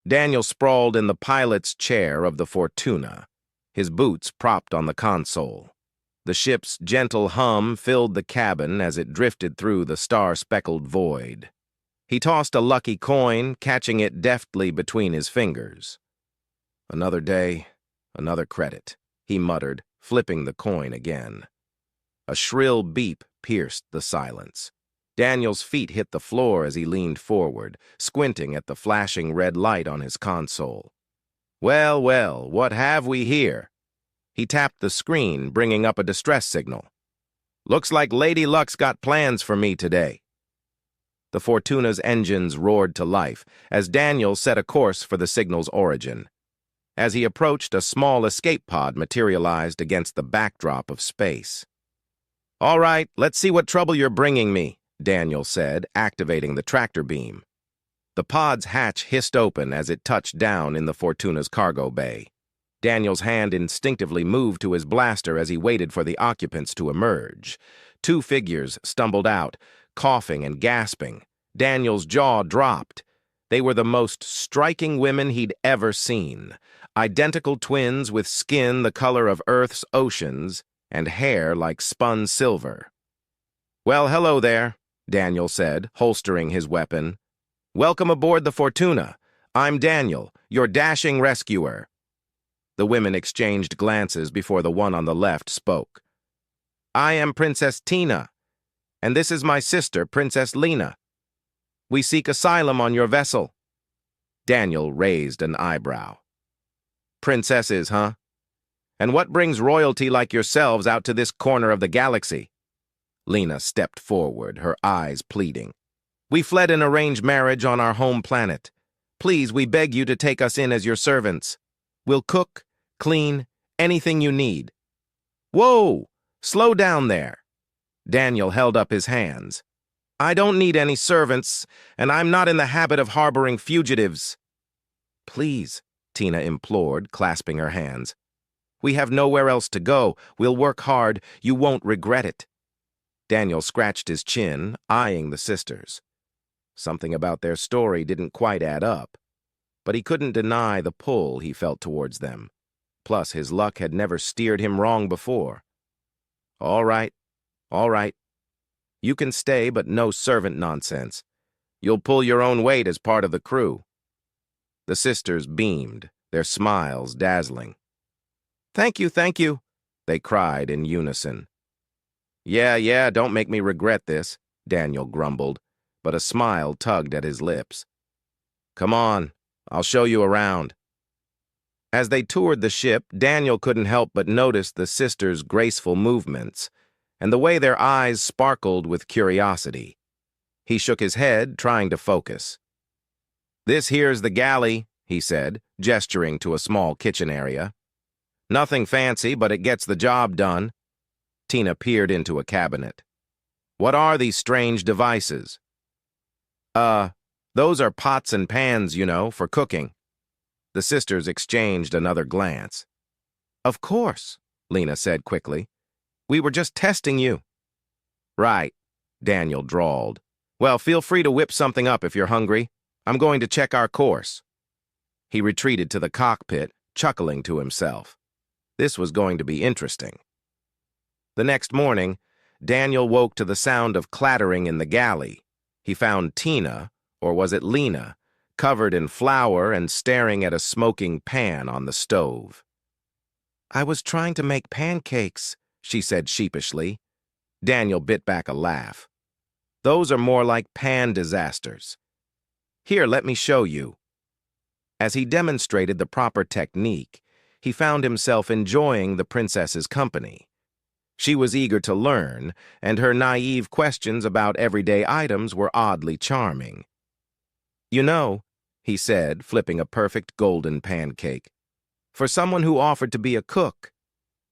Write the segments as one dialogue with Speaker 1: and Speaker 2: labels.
Speaker 1: Daniel sprawled in the pilot's chair of the Fortuna, his boots propped on the console. The ship's gentle hum filled the cabin as it drifted through the star-speckled void. He tossed a lucky coin, catching it deftly between his fingers. "Another day, another credit," he muttered, flipping the coin again. A shrill beep pierced the silence. Daniel's feet hit the floor as he leaned forward, squinting at the flashing red light on his console. "Well, well, what have we here?" He tapped the screen, bringing up a distress signal. "Looks like Lady Luck's got plans for me today." The Fortuna's engines roared to life as Daniel set a course for the signal's origin. As he approached, a small escape pod materialized against the backdrop of space. "All right, let's see what trouble you're bringing me," Daniel said, activating the tractor beam. The pod's hatch hissed open as it touched down in the Fortuna's cargo bay. Daniel's hand instinctively moved to his blaster as he waited for the occupants to emerge. Two figures stumbled out, coughing and gasping. Daniel's jaw dropped. They were the most striking women he'd ever seen. Identical twins with skin the color of Earth's oceans and hair like spun silver. "Well, hello there," Daniel said, holstering his weapon. "Welcome aboard the Fortuna. I'm Daniel, your dashing rescuer." The women exchanged glances before the one on the left spoke. "I am Princess Tina, and this is my sister, Princess Lena. We seek asylum on your vessel." Daniel raised an eyebrow. "Princesses, huh? And what brings royalty like yourselves out to this corner of the galaxy?" Lena stepped forward, her eyes pleading. "We fled an arranged marriage on our home planet. Please, we beg you to take us in as your servants. We'll cook, clean, anything you need." "Whoa! Slow down there." Daniel held up his hands. "I don't need any servants, and I'm not in the habit of harboring fugitives." "Please," Tina implored, clasping her hands. "We have nowhere else to go. We'll work hard. You won't regret it." Daniel scratched his chin, eyeing the sisters. Something about their story didn't quite add up, but he couldn't deny the pull he felt towards them. Plus, his luck had never steered him wrong before. All right. You can stay, but no servant nonsense. You'll pull your own weight as part of the crew." The sisters beamed, their smiles dazzling. Thank you," they cried in unison. Yeah, don't make me regret this," Daniel grumbled, but a smile tugged at his lips. "Come on, I'll show you around." As they toured the ship, Daniel couldn't help but notice the sisters' graceful movements and the way their eyes sparkled with curiosity. He shook his head, trying to focus. "This here's the galley," he said, gesturing to a small kitchen area. "Nothing fancy, but it gets the job done." Tina peered into a cabinet. "What are these strange devices?" Those are pots and pans, for cooking." The sisters exchanged another glance. "Of course," Lena said quickly. "We were just testing you." "Right," Daniel drawled. "Well, feel free to whip something up if you're hungry. I'm going to check our course." He retreated to the cockpit, chuckling to himself. This was going to be interesting. The next morning, Daniel woke to the sound of clattering in the galley. He found Tina, or was it Lena, covered in flour and staring at a smoking pan on the stove. "I was trying to make pancakes," she said sheepishly. Daniel bit back a laugh. "Those are more like pan disasters. Here, let me show you." As he demonstrated the proper technique, he found himself enjoying the princess's company. She was eager to learn, and her naive questions about everyday items were oddly charming. "You know," he said, flipping a perfect golden pancake, "for someone who offered to be a cook,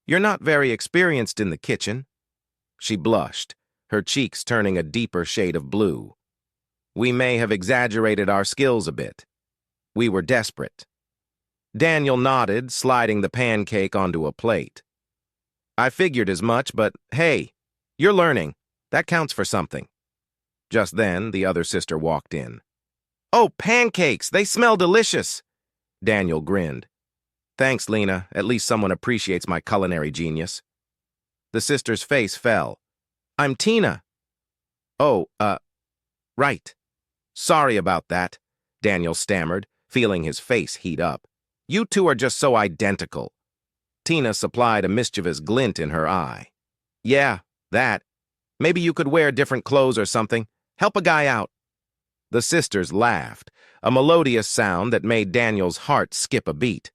Speaker 1: you're not very experienced in the kitchen." She blushed, her cheeks turning a deeper shade of blue. "We may have exaggerated our skills a bit. We were desperate." Daniel nodded, sliding the pancake onto a plate. "I figured as much, but hey, you're learning. That counts for something." Just then, the other sister walked in. Oh, pancakes! They smell delicious! Daniel grinned. Thanks, Lena. At least someone appreciates my culinary genius. The sister's face fell. I'm Tina. Oh, right. Sorry about that, Daniel stammered, feeling his face heat up. You two are just so identical. Tina supplied a mischievous glint in her eye. Yeah, that. Maybe you could wear different clothes or something. Help a guy out. The sisters laughed, a melodious sound that made Daniel's heart skip a beat.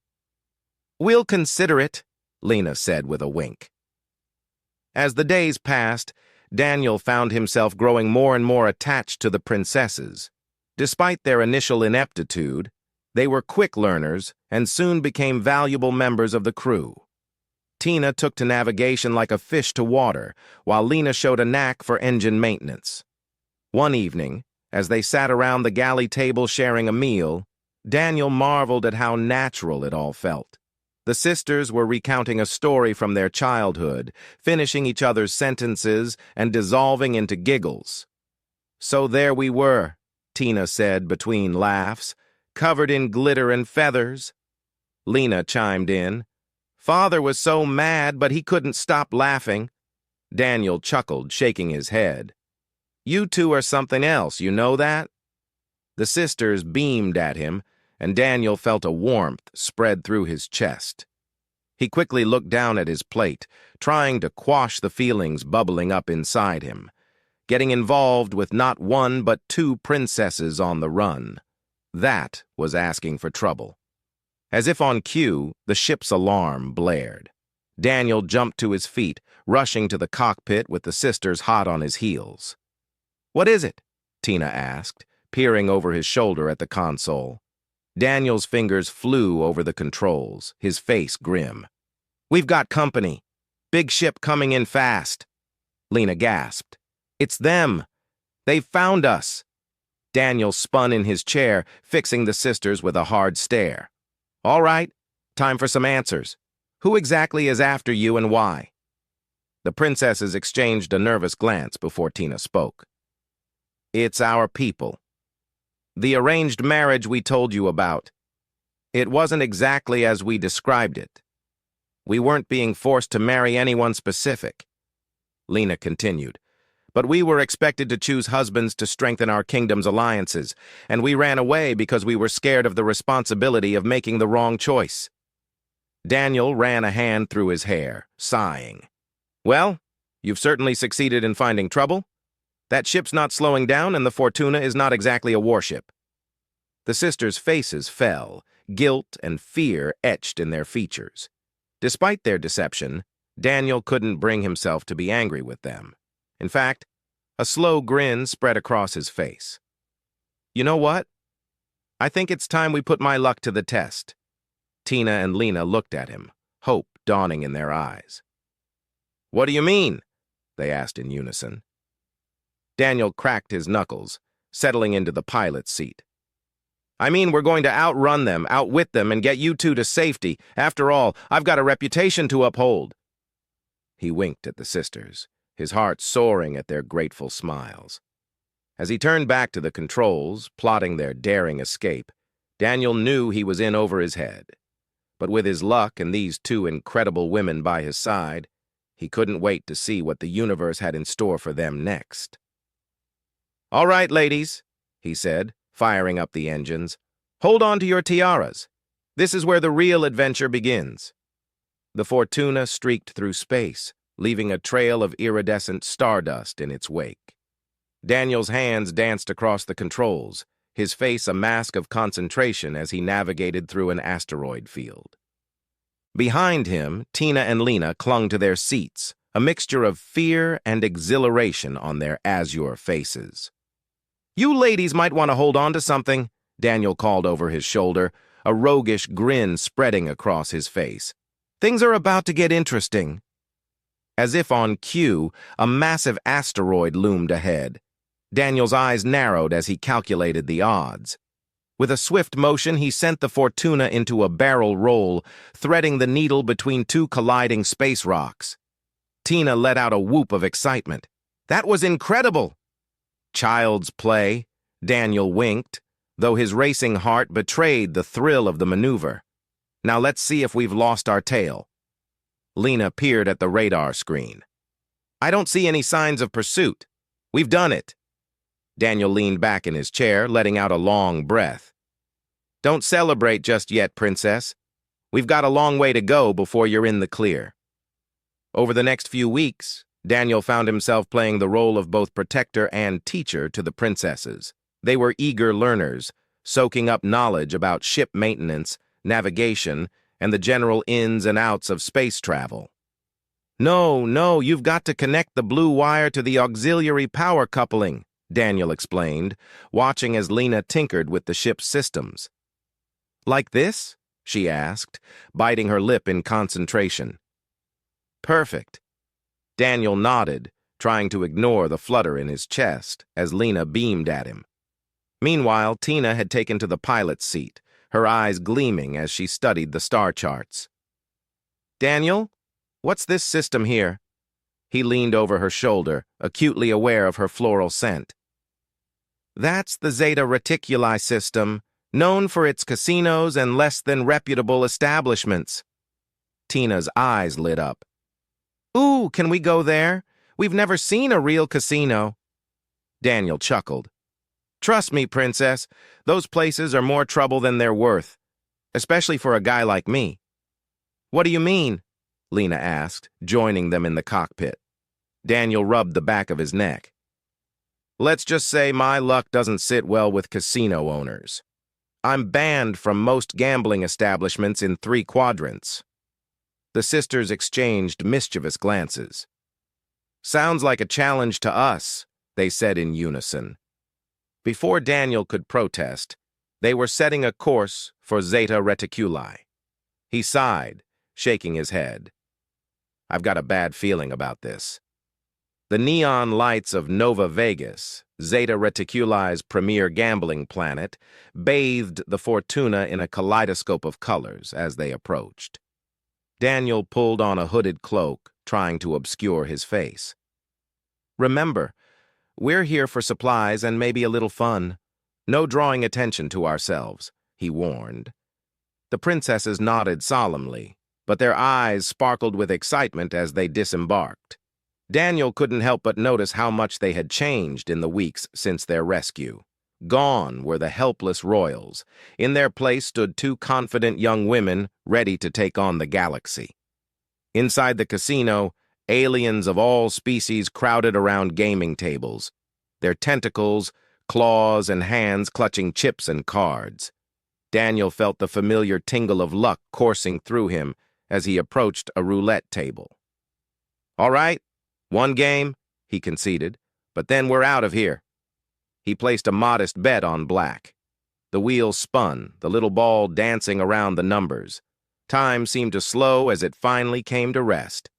Speaker 1: We'll consider it, Lena said with a wink. As the days passed, Daniel found himself growing more and more attached to the princesses. Despite their initial ineptitude, they were quick learners and soon became valuable members of the crew. Tina took to navigation like a fish to water, while Lena showed a knack for engine maintenance. One evening, as they sat around the galley table sharing a meal, Daniel marveled at how natural it all felt. The sisters were recounting a story from their childhood, finishing each other's sentences and dissolving into giggles. So there we were, Tina said between laughs, covered in glitter and feathers. Lena chimed in. Father was so mad, but he couldn't stop laughing. Daniel chuckled, shaking his head. You two are something else, you know that? The sisters beamed at him, and Daniel felt a warmth spread through his chest. He quickly looked down at his plate, trying to quash the feelings bubbling up inside him, getting involved with not one but two princesses on the run. That was asking for trouble. As if on cue, the ship's alarm blared. Daniel jumped to his feet, rushing to the cockpit with the sisters hot on his heels. What is it? Tina asked, peering over his shoulder at the console. Daniel's fingers flew over the controls, his face grim. We've got company. Big ship coming in fast. Lena gasped. It's them. They've found us. Daniel spun in his chair, fixing the sisters with a hard stare. All right, time for some answers. Who exactly is after you and why? The princesses exchanged a nervous glance before Tina spoke. It's our people. The arranged marriage we told you about. It wasn't exactly as we described it. We weren't being forced to marry anyone specific. Lena continued. But we were expected to choose husbands to strengthen our kingdom's alliances, and we ran away because we were scared of the responsibility of making the wrong choice. Daniel ran a hand through his hair, sighing. Well, you've certainly succeeded in finding trouble. That ship's not slowing down, and the Fortuna is not exactly a warship. The sisters' faces fell, guilt and fear etched in their features. Despite their deception, Daniel couldn't bring himself to be angry with them. In fact, a slow grin spread across his face. You know what? I think it's time we put my luck to the test. Tina and Lena looked at him, hope dawning in their eyes. What do you mean? They asked in unison. Daniel cracked his knuckles, settling into the pilot's seat. I mean, we're going to outrun them, outwit them, and get you two to safety. After all, I've got a reputation to uphold. He winked at the sisters, his heart soaring at their grateful smiles. As he turned back to the controls, plotting their daring escape, Daniel knew he was in over his head. But with his luck and these two incredible women by his side, he couldn't wait to see what the universe had in store for them next. All right, ladies, he said, firing up the engines. Hold on to your tiaras. This is where the real adventure begins. The Fortuna streaked through space, leaving a trail of iridescent stardust in its wake. Daniel's hands danced across the controls, his face a mask of concentration as he navigated through an asteroid field. Behind him, Tina and Lena clung to their seats, a mixture of fear and exhilaration on their azure faces. You ladies might want to hold on to something, Daniel called over his shoulder, a roguish grin spreading across his face. Things are about to get interesting. As if on cue, a massive asteroid loomed ahead. Daniel's eyes narrowed as he calculated the odds. With a swift motion, he sent the Fortuna into a barrel roll, threading the needle between two colliding space rocks. Tina let out a whoop of excitement. That was incredible! Child's play, Daniel winked, though his racing heart betrayed the thrill of the maneuver. Now let's see if we've lost our tail. Lena peered at the radar screen. I don't see any signs of pursuit. We've done it. Daniel leaned back in his chair, letting out a long breath. Don't celebrate just yet, Princess. We've got a long way to go before you're in the clear. Over the next few weeks, Daniel found himself playing the role of both protector and teacher to the princesses. They were eager learners, soaking up knowledge about ship maintenance, navigation, and the general ins and outs of space travel. No, you've got to connect the blue wire to the auxiliary power coupling, Daniel explained, watching as Lena tinkered with the ship's systems. Like this? She asked, biting her lip in concentration. Perfect. Daniel nodded, trying to ignore the flutter in his chest as Lena beamed at him. Meanwhile, Tina had taken to the pilot's seat, her eyes gleaming as she studied the star charts. Daniel, what's this system here? He leaned over her shoulder, acutely aware of her floral scent. That's the Zeta Reticuli system, known for its casinos and less than reputable establishments. Tina's eyes lit up. Ooh, can we go there? We've never seen a real casino. Daniel chuckled. Trust me, Princess, those places are more trouble than they're worth, especially for a guy like me. What do you mean? Lena asked, joining them in the cockpit. Daniel rubbed the back of his neck. Let's just say my luck doesn't sit well with casino owners. I'm banned from most gambling establishments in 3 quadrants. The sisters exchanged mischievous glances. Sounds like a challenge to us, they said in unison. Before Daniel could protest, they were setting a course for Zeta Reticuli. He sighed, shaking his head. I've got a bad feeling about this. The neon lights of Nova Vegas, Zeta Reticuli's premier gambling planet, bathed the Fortuna in a kaleidoscope of colors as they approached. Daniel pulled on a hooded cloak, trying to obscure his face. Remember, we're here for supplies and maybe a little fun. No drawing attention to ourselves, he warned. The princesses nodded solemnly, but their eyes sparkled with excitement as they disembarked. Daniel couldn't help but notice how much they had changed in the weeks since their rescue. Gone were the helpless royals. In their place stood 2 confident young women ready to take on the galaxy. Inside the casino, aliens of all species crowded around gaming tables, their tentacles, claws, and hands clutching chips and cards. Daniel felt the familiar tingle of luck coursing through him as he approached a roulette table. All right, 1 game, he conceded, but then we're out of here. He placed a modest bet on black. The wheel spun, the little ball dancing around the numbers. Time seemed to slow as it finally came to rest.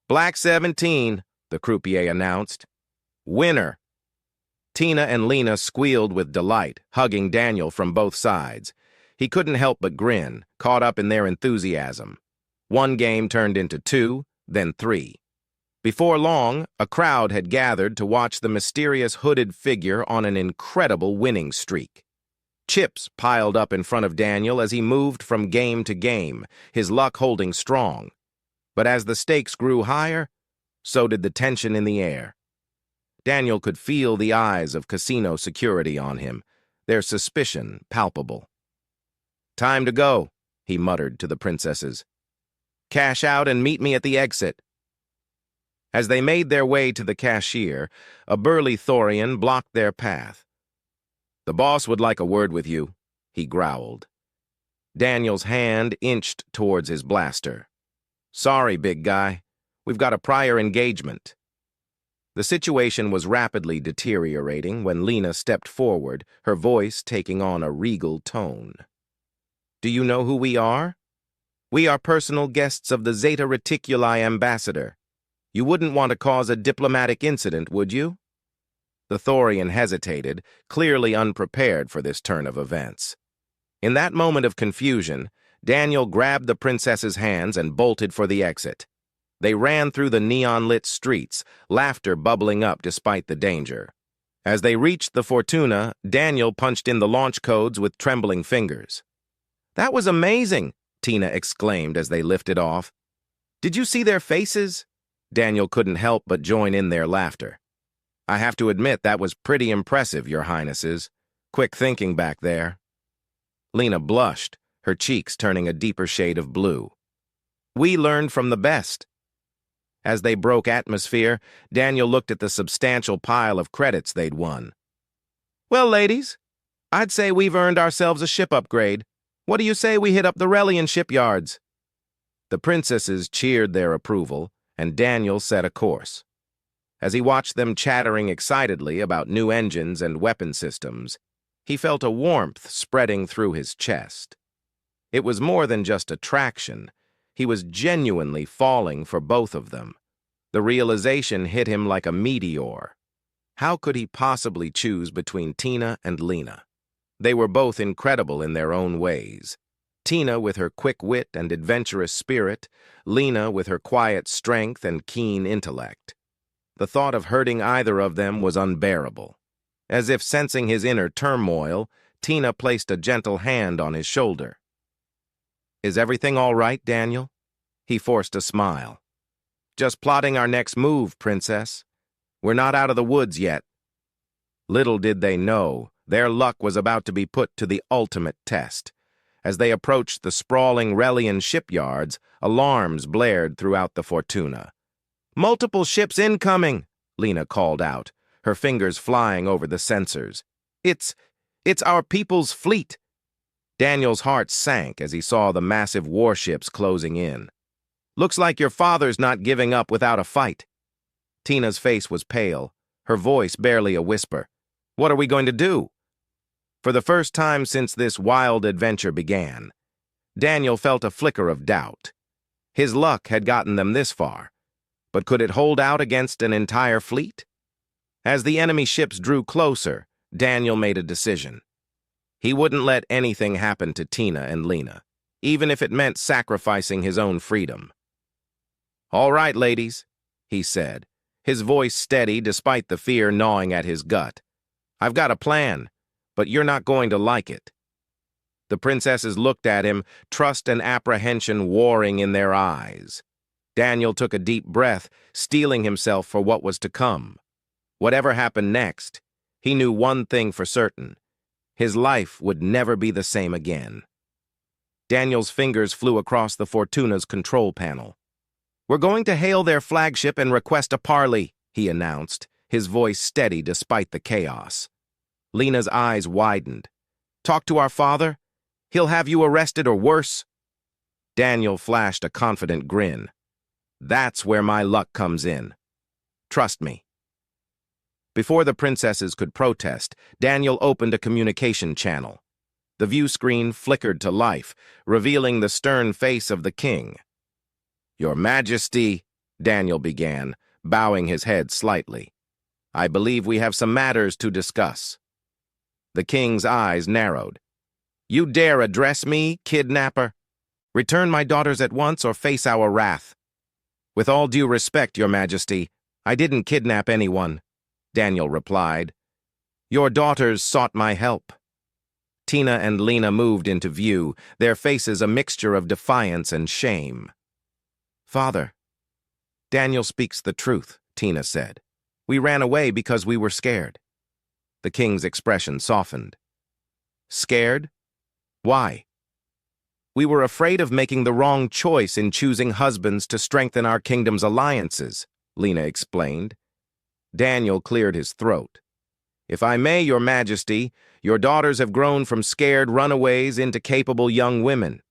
Speaker 1: Black 17, the croupier announced. Winner. Tina and Lena squealed with delight, hugging Daniel from both sides. He couldn't help but grin, caught up in their enthusiasm. 1 game turned into 2, then 3. Before long, a crowd had gathered to watch the mysterious hooded figure on an incredible winning streak. Chips piled up in front of Daniel as he moved from game to game, his luck holding strong. But as the stakes grew higher, so did the tension in the air. Daniel could feel the eyes of casino security on him, their suspicion palpable. Time to go, he muttered to the princesses. Cash out and meet me at the exit. As they made their way to the cashier, a burly Thorian blocked their path. The boss would like a word with you, he growled. Daniel's hand inched towards his blaster. Sorry, big guy. We've got a prior engagement. The situation was rapidly deteriorating when Lena stepped forward, her voice taking on a regal tone. Do you know who we are? We are personal guests of the Zeta Reticuli ambassador. You wouldn't want to cause a diplomatic incident, would you? The Thorian hesitated, clearly unprepared for this turn of events. In that moment of confusion, Daniel grabbed the princess's hands and bolted for the exit. They ran through the neon-lit streets, laughter bubbling up despite the danger. As they reached the Fortuna, Daniel punched in the launch codes with trembling fingers. "That was amazing," Tina exclaimed as they lifted off. "Did you see their faces?" Daniel couldn't help but join in their laughter. "I have to admit that was pretty impressive, Your Highnesses. Quick thinking back there." Lena blushed, her cheeks turning a deeper shade of blue. "We learned from the best." As they broke atmosphere, Daniel looked at the substantial pile of credits they'd won. "Well, ladies, I'd say we've earned ourselves a ship upgrade. What do you say we hit up the Relian shipyards?" The princesses cheered their approval, and Daniel set a course. As he watched them chattering excitedly about new engines and weapon systems, he felt a warmth spreading through his chest. It was more than just attraction. He was genuinely falling for both of them. The realization hit him like a meteor. How could he possibly choose between Tina and Lena? They were both incredible in their own ways. Tina with her quick wit and adventurous spirit, Lena with her quiet strength and keen intellect. The thought of hurting either of them was unbearable. As if sensing his inner turmoil, Tina placed a gentle hand on his shoulder. "Is everything all right, Daniel?" He forced a smile. "Just plotting our next move, Princess. We're not out of the woods yet." Little did they know, their luck was about to be put to the ultimate test. As they approached the sprawling Relian shipyards, alarms blared throughout the Fortuna. "Multiple ships incoming," Lena called out, her fingers flying over the sensors. It's our people's fleet." Daniel's heart sank as he saw the massive warships closing in. "Looks like your father's not giving up without a fight." Tina's face was pale, her voice barely a whisper. "What are we going to do?" For the first time since this wild adventure began, Daniel felt a flicker of doubt. His luck had gotten them this far, but could it hold out against an entire fleet? As the enemy ships drew closer, Daniel made a decision. He wouldn't let anything happen to Tina and Lena, even if it meant sacrificing his own freedom. "All right, ladies," he said, his voice steady despite the fear gnawing at his gut. "I've got a plan, but you're not going to like it." The princesses looked at him, trust and apprehension warring in their eyes. Daniel took a deep breath, steeling himself for what was to come. Whatever happened next, he knew one thing for certain. His life would never be the same again. Daniel's fingers flew across the Fortuna's control panel. "We're going to hail their flagship and request a parley," he announced, his voice steady despite the chaos. Lena's eyes widened. "Talk to our father? He'll have you arrested or worse." Daniel flashed a confident grin. "That's where my luck comes in. Trust me." Before the princesses could protest, Daniel opened a communication channel. The view screen flickered to life, revealing the stern face of the king. "Your Majesty," Daniel began, bowing his head slightly. "I believe we have some matters to discuss." The king's eyes narrowed. "You dare address me, kidnapper? Return my daughters at once or face our wrath." "With all due respect, Your Majesty, I didn't kidnap anyone," Daniel replied. "Your daughters sought my help." Tina and Lena moved into view, their faces a mixture of defiance and shame. "Father, Daniel speaks the truth," Tina said. "We ran away because we were scared." The king's expression softened. "Scared? Why?" "We were afraid of making the wrong choice in choosing husbands to strengthen our kingdom's alliances," Lena explained. Daniel cleared his throat. "If I may, Your Majesty, your daughters have grown from scared runaways into capable young women.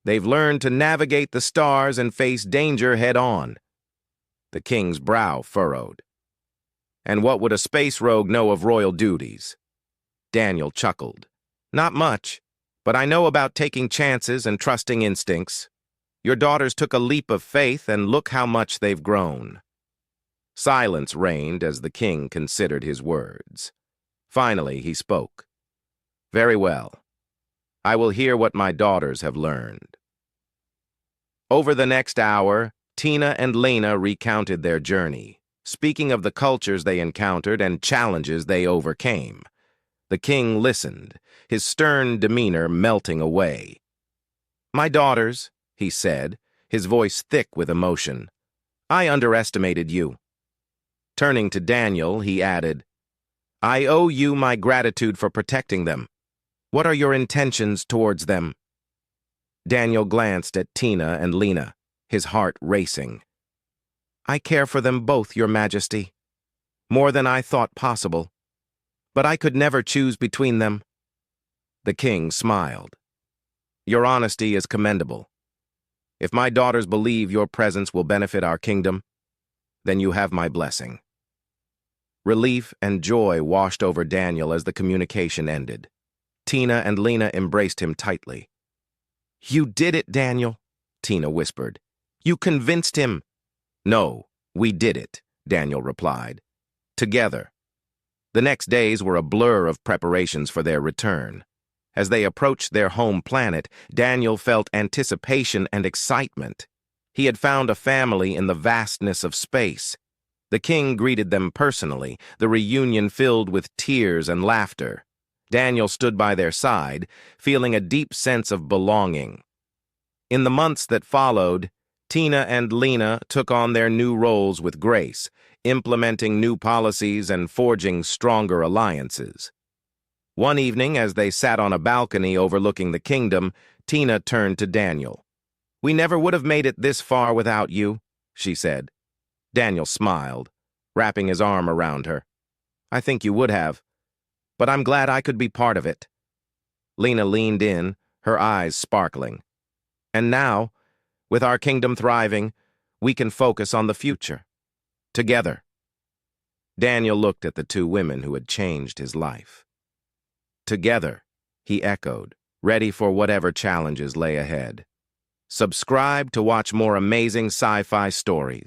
Speaker 1: They've learned to navigate the stars and face danger head-on." The king's brow furrowed. "And what would a space rogue know of royal duties?" Daniel chuckled. "Not much, but I know about taking chances and trusting instincts. Your daughters took a leap of faith, and look how much they've grown." Silence reigned as the king considered his words. Finally, he spoke. "Very well. I will hear what my daughters have learned." Over the next hour, Tina and Lena recounted their journey. speaking of the cultures they encountered and challenges they overcame. The king listened, his stern demeanor melting away. "My daughters," he said, his voice thick with emotion, "I underestimated you." Turning to Daniel, he added, "I owe you my gratitude for protecting them. What are your intentions towards them?" Daniel glanced at Tina and Lena, his heart racing. "I care for them both, Your Majesty. More than I thought possible. But I could never choose between them." The king smiled. "Your honesty is commendable. If my daughters believe your presence will benefit our kingdom, then you have my blessing." Relief and joy washed over Daniel as the communication ended. Tina and Lena embraced him tightly. "You did it, Daniel," Tina whispered. "You convinced him." "No, we did it," Daniel replied. "Together." The next days were a blur of preparations for their return. As they approached their home planet, Daniel felt anticipation and excitement. He had found a family in the vastness of space. The king greeted them personally, the reunion filled with tears and laughter. Daniel stood by their side, feeling a deep sense of belonging. In the months that followed, Tina and Lena took on their new roles with grace, implementing new policies and forging stronger alliances. One evening, as they sat on a balcony overlooking the kingdom, Tina turned to Daniel. "We never would have made it this far without you," she said. Daniel smiled, wrapping his arm around her. "I think you would have, but I'm glad I could be part of it." Lena leaned in, her eyes sparkling. "And now, with our kingdom thriving, we can focus on the future. Together." Daniel looked at the two women who had changed his life. "Together," he echoed, ready for whatever challenges lay ahead. Subscribe to watch more amazing sci-fi stories.